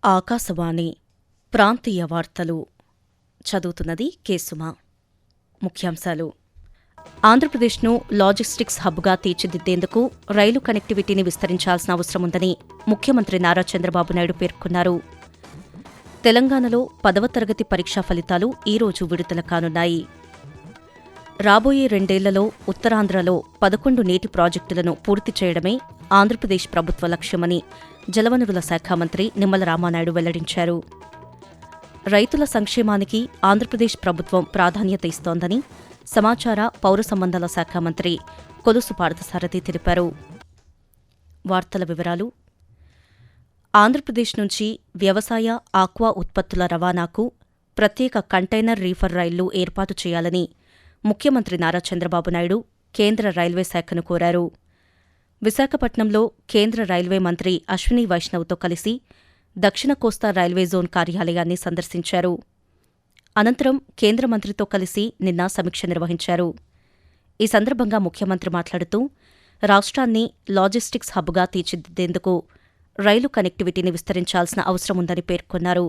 ఆకాశవాణి ప్రాంతీయ వార్తలు చదువుతున్నది కేసుమా. ముఖ్యాంశాలు: ఆంధ్రప్రదేశ్ను లాజిస్టిక్స్ హబ్గా తీర్చిదిద్దేందుకు రైలు కనెక్టివిటీని విస్తరించాల్సిన అవసరముందని ముఖ్యమంత్రి నారా చంద్రబాబు నాయుడు పేర్కొన్నారు. తెలంగాణలో 10వ తరగతి పరీక్షా ఫలితాలు ఈరోజు విడుదల కానున్నాయి. రాబోయే 2 ఏళ్లలో ఉత్తరాంధ్రలో 11 నీటి ప్రాజెక్టులను పూర్తి చేయడమే ఆంధ్రప్రదేశ్ ప్రభుత్వ లక్ష్యమని జలవనరుల శాఖ మంత్రి నిమ్మల రామానాయుడు వెల్లడించారు. రైతుల సంక్షేమానికి ఆంధ్రప్రదేశ్ ప్రభుత్వం ప్రాధాన్యత ఇస్తోందని సమాచార, పౌర సంబంధాల శాఖ మంత్రి కొలుసు పార్థసారథి తెలిపారు. వార్తల వివరాలు: ఆంధ్రప్రదేశ్ నుంచి వ్యవసాయ, ఆక్వా ఉత్పత్తుల రవాణాకు ప్రత్యేక కంటైనర్ రీఫర్ రైళ్లు ఏర్పాటు చేయాలని ముఖ్యమంత్రి నారా చంద్రబాబు నాయుడు కేంద్ర రైల్వే శాఖను కోరారు. విశాఖపట్నంలో కేంద్ర రైల్వే మంత్రి అశ్విని వైష్ణవ్తో కలిసి దక్షిణ కోస్తా రైల్వే జోన్ కార్యాలయాన్ని సందర్శించారు. అనంతరం కేంద్ర మంత్రితో కలిసి నిన్న సమీక్ష నిర్వహించారు. ఈ సందర్భంగా ముఖ్యమంత్రి మాట్లాడుతూ, రాష్ట్రాన్ని లాజిస్టిక్స్ హబ్గా తీర్చిదిద్దేందుకు రైలు కనెక్టివిటీని విస్తరించాల్సిన అవసరముందని పేర్కొన్నారు.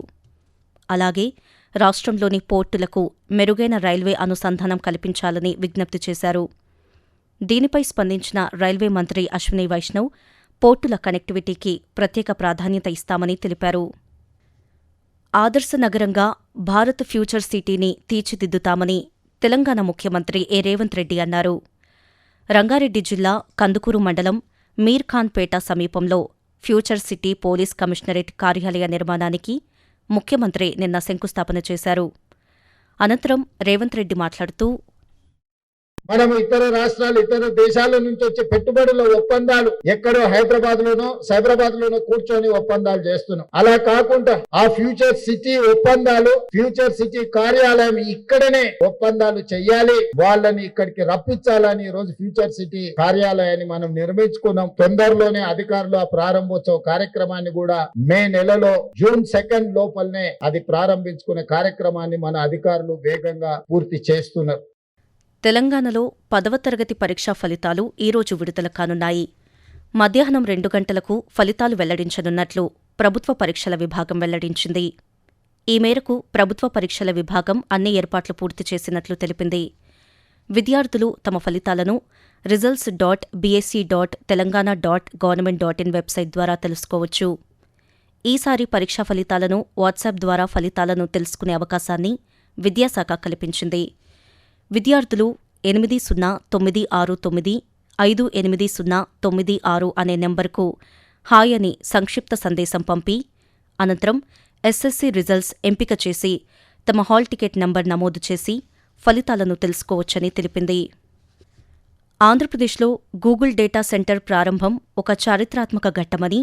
అలాగే రాష్ట్రంలోని పోర్టులకు మెరుగైన రైల్వే అనుసంధానం కల్పించాలని విజ్ఞప్తి చేశారు. దీనిపై స్పందించిన రైల్వే మంత్రి అశ్విని వైష్ణవ్ పోర్టుల కనెక్టివిటీకి ప్రత్యేక ప్రాధాన్యత ఇస్తామని తెలిపారు. ఆదర్శ నగరంగా భారత్ ఫ్యూచర్ సిటీని తీర్చిదిద్దుతామని తెలంగాణ ముఖ్యమంత్రి రేవంత్ రెడ్డి అన్నారు. రంగారెడ్డి జిల్లా కందుకూరు మండలం మీర్ఖాన్పేట సమీపంలో ఫ్యూచర్ సిటీ పోలీస్ కమిషనరేట్ కార్యాలయ నిర్మాణానికి ముఖ్యమంత్రి నిన్న శంకుస్థాపన చేశారు. అనంతరం రేవంత్ రెడ్డి మాట్లాడుతూ, మనం ఇతర రాష్ట్రాలు, ఇతర దేశాల నుంచి వచ్చే పెట్టుబడుల ఒప్పందాలు ఎక్కడో హైదరాబాద్ లోనో సైబరాబాద్ లోనో కూర్చొని ఒప్పందాలు చేస్తున్నాం. అలా కాకుండా ఆ ఫ్యూచర్ సిటీ ఒప్పందాలు, ఫ్యూచర్ సిటీ కార్యాలయం ఇక్కడనే ఒప్పందాలు చెయ్యాలి, వాళ్ళని ఇక్కడికి రప్పించాలని ఈ రోజు ఫ్యూచర్ సిటీ కార్యాలయాన్ని మనం నిర్మించుకున్నాం. తొందరలోనే అధికారులు ఆ ప్రారంభోత్సవ కార్యక్రమాన్ని కూడా మే నెలలో జూన్ 2 లోపలనే అది ప్రారంభించుకునే కార్యక్రమాన్ని మన అధికారులు వేగంగా పూర్తి చేస్తున్నారు. తెలంగాణలో 10వ తరగతి పరీక్షా ఫలితాలు ఈరోజు విడుదల కానున్నాయి. మధ్యాహ్నం 2 గంటలకు ఫలితాలు వెల్లడించనున్నట్లు ప్రభుత్వ పరీక్షల విభాగం వెల్లడించింది. ఈ మేరకు ప్రభుత్వ పరీక్షల విభాగం అన్ని ఏర్పాట్లు పూర్తి చేసినట్లు తెలిపింది. విద్యార్థులు తమ ఫలితాలను results.bsc.telangana.government.in వెబ్సైట్ ద్వారా తెలుసుకోవచ్చు. ఈసారి పరీక్షా ఫలితాలను వాట్సాప్ ద్వారా ఫలితాలను తెలుసుకునే అవకాశాన్ని విద్యాశాఖ కల్పించింది. విద్యార్థులు 8096958096 అనే నెంబర్కు హాయ్ అని సంక్షిప్త సందేశం పంపి అనంతరం ఎస్ఎస్సీ రిజల్ట్స్ ఎంపిక చేసి తమ హాల్ టికెట్ నంబర్ నమోదు చేసి ఫలితాలను తెలుసుకోవచ్చని తెలిపింది. ఆంధ్రప్రదేశ్లో గూగుల్ డేటా సెంటర్ ప్రారంభం ఒక చారిత్రాత్మక ఘట్టమని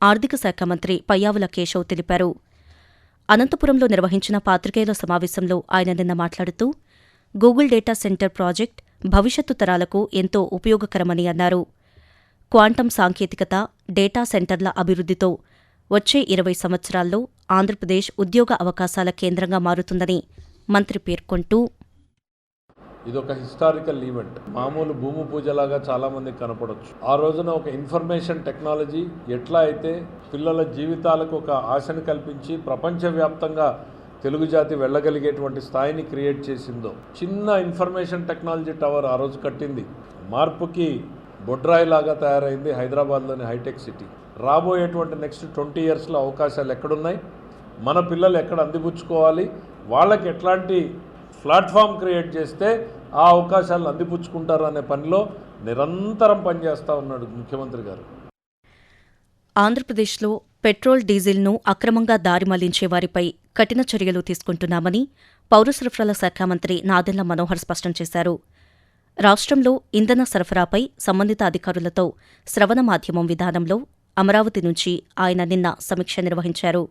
ఆర్థిక శాఖ మంత్రి పయ్యావుల కేశవ్ తెలిపారు. అనంతపురంలో నిర్వహించిన పాత్రికేయుల సమావేశంలో ఆయన నిన్న మాట్లాడుతూ, గూగుల్ డేటా సెంటర్ ప్రాజెక్ట్ భవిష్యత్తు తరాలకు ఎంతో ఉపయోగకరమని అన్నారు. క్వాంటం సాంకేతికత, డేటా సెంటర్ల అభివృద్ధితో వచ్చే 20 సంవత్సరాల్లో ఆంధ్రప్రదేశ్ ఉద్యోగ అవకాశాల కేంద్రంగా మారుతుందని మంత్రి పేర్కొంటూ, ఇదొక హిస్టారికల్ ఈవెంట్. మామూలు భూమి పూజలాగా చాలా మందికి కనపడవచ్చు. ఆ రోజున ఒక ఇన్ఫర్మేషన్ టెక్నాలజీ ఎట్లా అయితే పిల్లల జీవితాలకు ఒక ఆశను కల్పించి ప్రపంచవ్యాప్తంగా తెలుగు జాతి వెళ్ళగలిగేటువంటి స్థాయిని క్రియేట్ చేసిందో, చిన్న ఇన్ఫర్మేషన్ టెక్నాలజీ టవర్ ఆ రోజు కట్టింది. మార్పుకి బొడ్రాయిలాగా తయారైంది హైదరాబాద్లోని హైటెక్ సిటీ. రాబోయేటువంటి నెక్స్ట్ 20 ఇయర్స్లో అవకాశాలు ఎక్కడున్నాయి, మన పిల్లలు ఎక్కడ అందిపుచ్చుకోవాలి, వాళ్ళకి ఎట్లాంటి ప్లాట్ఫామ్ క్రియేట్ చేస్తే ఆ అవకాశాలను అందిపుచ్చుకుంటారు అనే పనిలో నిరంతరం పనిచేస్తూ ఉన్నాడు ముఖ్యమంత్రి గారు. ఆంధ్రప్రదేశ్లో పెట్రోల్, డీజిల్ను అక్రమంగా దారి మళ్లించే వారిపై కఠిన చర్యలు తీసుకుంటున్నామని పౌర సరఫరాల శాఖ మంత్రి నాదెండ్ల మనోహర్ స్పష్టం చేశారు. రాష్ట్రంలో ఇంధన సరఫరాపై సంబంధిత అధికారులతో శ్రవణ మాధ్యమం విధానంలో అమరావతి నుంచి ఆయన నిన్న సమీక్ష నిర్వహించారు.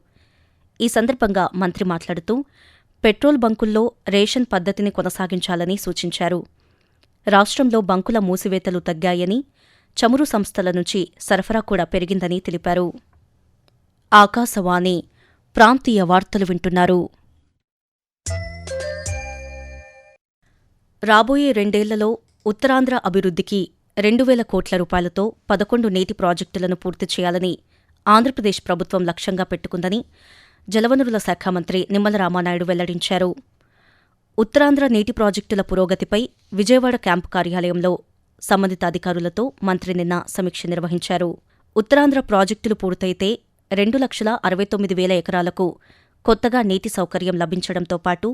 ఈ సందర్భంగా మంత్రి మాట్లాడుతూ, పెట్రోల్ బంకుల్లో రేషన్ పద్ధతిని కొనసాగించాలని సూచించారు. రాష్ట్రంలో బంకుల మూసివేతలు తగ్గాయని, చమురు సంస్థల నుంచి సరఫరా కూడా పెరిగిందని తెలిపారు. ఆకాశవాణి ప్రాంతీయ వార్తలు వింటున్నారు. రాబోయే 2 ఏళ్లలో ఉత్తరాంధ్ర అభివృద్ధికి 2,000 కోట్ల రూపాయలతో 11 నీటి ప్రాజెక్టులను పూర్తి చేయాలని ఆంధ్రప్రదేశ్ ప్రభుత్వం లక్ష్యంగా పెట్టుకుందని జలవనరుల శాఖ మంత్రి నిమ్మల రామానాయుడు వెల్లడించారు. ఉత్తరాంధ్ర నీటి ప్రాజెక్టుల పురోగతిపై విజయవాడ క్యాంపు కార్యాలయంలో సంబంధిత అధికారులతో మంత్రి నిన్న సమీక్ష నిర్వహించారు. ఉత్తరాంధ్ర ప్రాజెక్టులు పూర్తయితే 2,69,000 ఎకరాలకు కొత్తగా నీటి సౌకర్యం లభించడంతో పాటు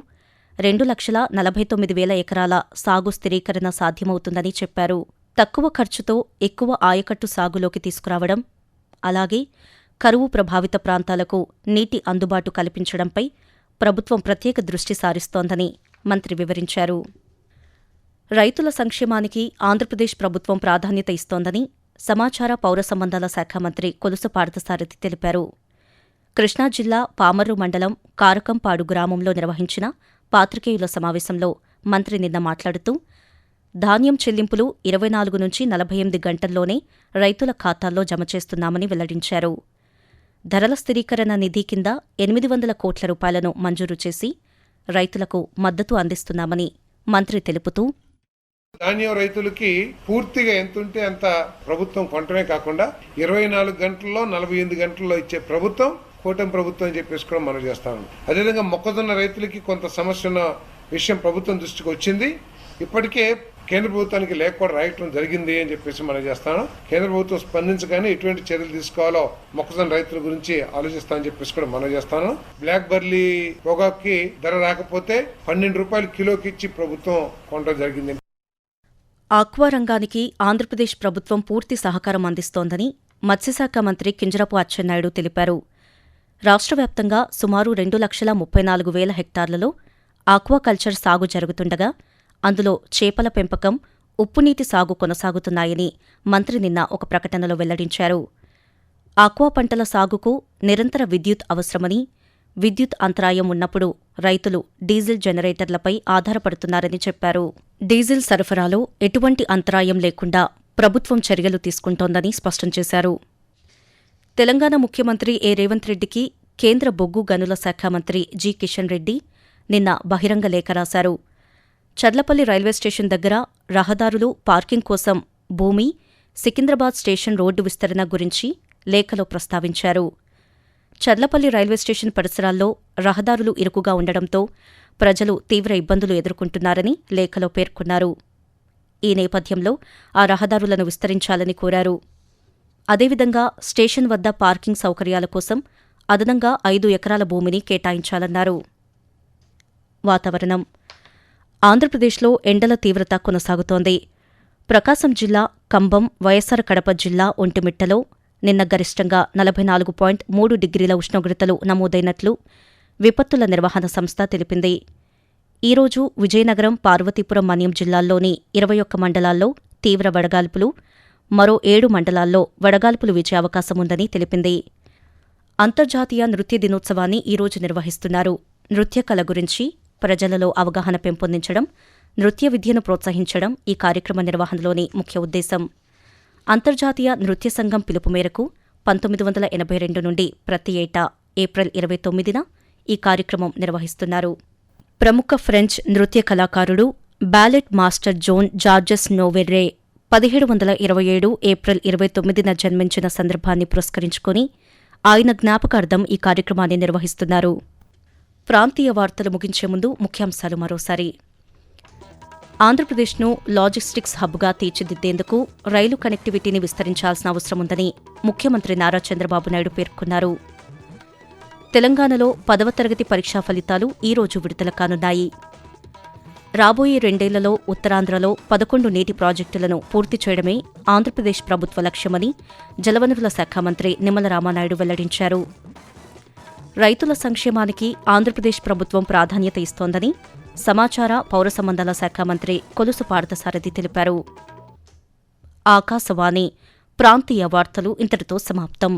2,49,000 ఎకరాల సాగు స్థిరీకరణ సాధ్యమవుతుందని చెప్పారు. తక్కువ ఖర్చుతో ఎక్కువ ఆయకట్టు సాగులోకి తీసుకురావడం, అలాగే కరువు ప్రభావిత ప్రాంతాలకు నీటి అందుబాటు కల్పించడంపై ప్రభుత్వం ప్రత్యేక దృష్టి సారిస్తోందని మంత్రి వివరించారు. రైతుల సంక్షేమానికి ఆంధ్రప్రదేశ్ ప్రభుత్వం ప్రాధాన్యత ఇస్తోందని సమాచార పౌర సంబంధాల శాఖ మంత్రి కొలుసు పార్థసారథి తెలిపారు. కృష్ణా జిల్లా పామర్రు మండలం కారకంపాడు గ్రామంలో నిర్వహించిన పాత్రికేయుల సమావేశంలో మంత్రి నిన్న మాట్లాడుతూ ధాన్యం చెల్లింపులు 24 నుంచి 48 గంటల్లోనే రైతుల ఖాతాల్లో జమ చేస్తున్నామని వెల్లడించారు. ధరల స్థిరీకరణ నిధి కింద 800 కోట్ల రూపాయలను మంజూరు చేసి రైతులకు మద్దతు అందిస్తున్నామని మంత్రి తెలుపుతూ ధాన్యం రైతులకి పూర్తిగా ఎంతుంటే అంత ప్రభుత్వం కొనటమే కాకుండా 24 గంటల్లో 48 గంటల్లో ఇచ్చే ప్రభుత్వం కూటమి ప్రభుత్వం అని చెప్పేసి కూడా మనం చేస్తాము. అదేవిధంగా మొక్కజొన్న రైతులకి కొంత సమస్య ఉన్న విషయం ప్రభుత్వం దృష్టికి వచ్చింది. ఇప్పటికే కేంద్ర ప్రభుత్వానికి లేఖ కూడా రాయటం జరిగింది అని చెప్పేసి మనం చేస్తాను. కేంద్ర ప్రభుత్వం స్పందించగానే ఎటువంటి చర్యలు తీసుకోవాలో మొక్కజొన్న రైతుల గురించి ఆలోచిస్తామని చెప్పేసి కూడా మనం చేస్తాను. బ్లాక్ బర్లీ పొగాకి ధర రాకపోతే 12 రూపాయలు కిలోకి ఇచ్చి ప్రభుత్వం కొనడం జరిగింది. ఆక్వా రంగానికి ఆంధ్రప్రదేశ్ ప్రభుత్వం పూర్తి సహకారం అందిస్తోందని మత్స్యశాఖ మంత్రి కింజరాపు అచ్చెన్నాయుడు తెలిపారు. రాష్ట్ర వ్యాప్తంగా సుమారు 2,34,000 హెక్టార్లలో ఆక్వాకల్చర్ సాగు జరుగుతుండగా అందులో చేపల పెంపకం, ఉప్పునీటి సాగు కొనసాగుతున్నాయని మంత్రి నిన్న ఒక ప్రకటనలో వెల్లడించారు. ఆక్వా పంటల సాగుకు నిరంతర విద్యుత్ అవసరమని, విద్యుత్ అంతరాయం ఉన్నప్పుడు రైతులు డీజిల్ జనరేటర్లపై ఆధారపడుతున్నారని చెప్పారు. డీజిల్ సరఫరాలో ఎటువంటి అంతరాయం లేకుండా ప్రభుత్వం చర్యలు తీసుకుంటోందని స్పష్టం చేశారు. తెలంగాణ ముఖ్యమంత్రి ఏ రేవంత్ రెడ్డికి కేంద్ర బొగ్గు గనుల శాఖ మంత్రి జి కిషన్ రెడ్డి నిన్న బహిరంగ లేఖ రాశారు. చర్లపల్లి రైల్వే స్టేషన్ దగ్గర రహదారులు, పార్కింగ్ కోసం భూమి, సికింద్రాబాద్ స్టేషన్ రోడ్డు విస్తరణ గురించి లేఖలో ప్రస్తావించారు. చర్లపల్లి రైల్వే స్టేషన్ పరిసరాల్లో రహదారులు ఇరుకుగా ఉండడంతో ప్రజలు తీవ్ర ఇబ్బందులు ఎదుర్కొంటున్నారని లేఖలో పేర్కొన్నారు. ఈ నేపథ్యంలో ఆ రహదారులను విస్తరించాలని కోరారు. అదేవిధంగా స్టేషన్ వద్ద పార్కింగ్ సౌకర్యాల కోసం అదనంగా 5 ఎకరాల భూమిని కేటాయించాలన్నారు. వాతావరణం. ఆంధ్రప్రదేశ్లో ఎండల తీవ్రత కొనసాగుతోంది. ప్రకాశం జిల్లా కంబం, వైఎస్సార్ కడప జిల్లా ఒంటిమిట్టలో నిన్న గరిష్టంగా 44.3 డిగ్రీల ఉష్ణోగ్రతలు నమోదైనట్లు విపత్తుల నిర్వహణ సంస్థ తెలిపింది. ఈరోజు విజయనగరం, పార్వతీపురం మన్యం జిల్లాల్లోని 21 మండలాల్లో తీవ్ర వడగాల్పులు, మరో 7 మండలాల్లో వడగాల్పులు వీచే అవకాశముందని తెలిపింది. అంతర్జాతీయ నృత్య దినోత్సవాన్ని ఈరోజు నిర్వహిస్తున్నారు. నృత్య కళ గురించి ప్రజలలో అవగాహన పెంపొందించడం, నృత్య విద్యను ప్రోత్సహించడం ఈ కార్యక్రమ నిర్వహణలోని ముఖ్య ఉద్దేశం. అంతర్జాతీయ నృత్య సంఘం పిలుపు మేరకు 1982 నుండి ప్రతి ఏటా ఏప్రిల్ 29న ఈ కార్యక్రమం నిర్వహిస్తున్నారు. ప్రముఖ ఫ్రెంచ్ నృత్య కళాకారుడు, బ్యాలెట్ మాస్టర్ జోన్ జార్జెస్ నోవెర్రే 1727 ఏప్రిల్ 29న జన్మించిన సందర్భాన్ని పురస్కరించుకుని ఆయన జ్ఞాపకార్థం ఈ కార్యక్రమాన్ని నిర్వహిస్తున్నారు. ప్రాంతీయ వార్తలు ముగించే ముందు ముఖ్యాంశాలు మరోసారి. ఆంధ్రప్రదేశ్ను లాజిస్టిక్స్ హబ్గా తీర్చిదిద్దేందుకు రైలు కనెక్టివిటీని విస్తరించాల్సిన అవసరముందని ముఖ్యమంత్రి నారా చంద్రబాబు నాయుడు పేర్కొన్నారు. తెలంగాణలో 10వ తరగతి పరీక్షా ఫలితాలు ఈరోజు విడుదల కానున్నాయి. రాబోయే 2 ఏళ్లలో ఉత్తరాంధ్రలో 11 నీటి ప్రాజెక్టులను పూర్తి చేయడమే ఆంధ్రప్రదేశ్ ప్రభుత్వ లక్ష్యమని జలవనరుల శాఖ మంత్రి నిమ్మల రామానాయుడు వెల్లడించారు. రైతుల సంక్షేమానికి ఆంధ్రప్రదేశ్ ప్రభుత్వం ప్రాధాన్యత ఇస్తోందని సమాచార పౌర సంబంధాల శాఖ మంత్రి కొలుసు పార్థసారథి తెలిపారు. ఆకాశవాణి ప్రాంతీయ వార్తలు ఇంతటితో సమాప్తం.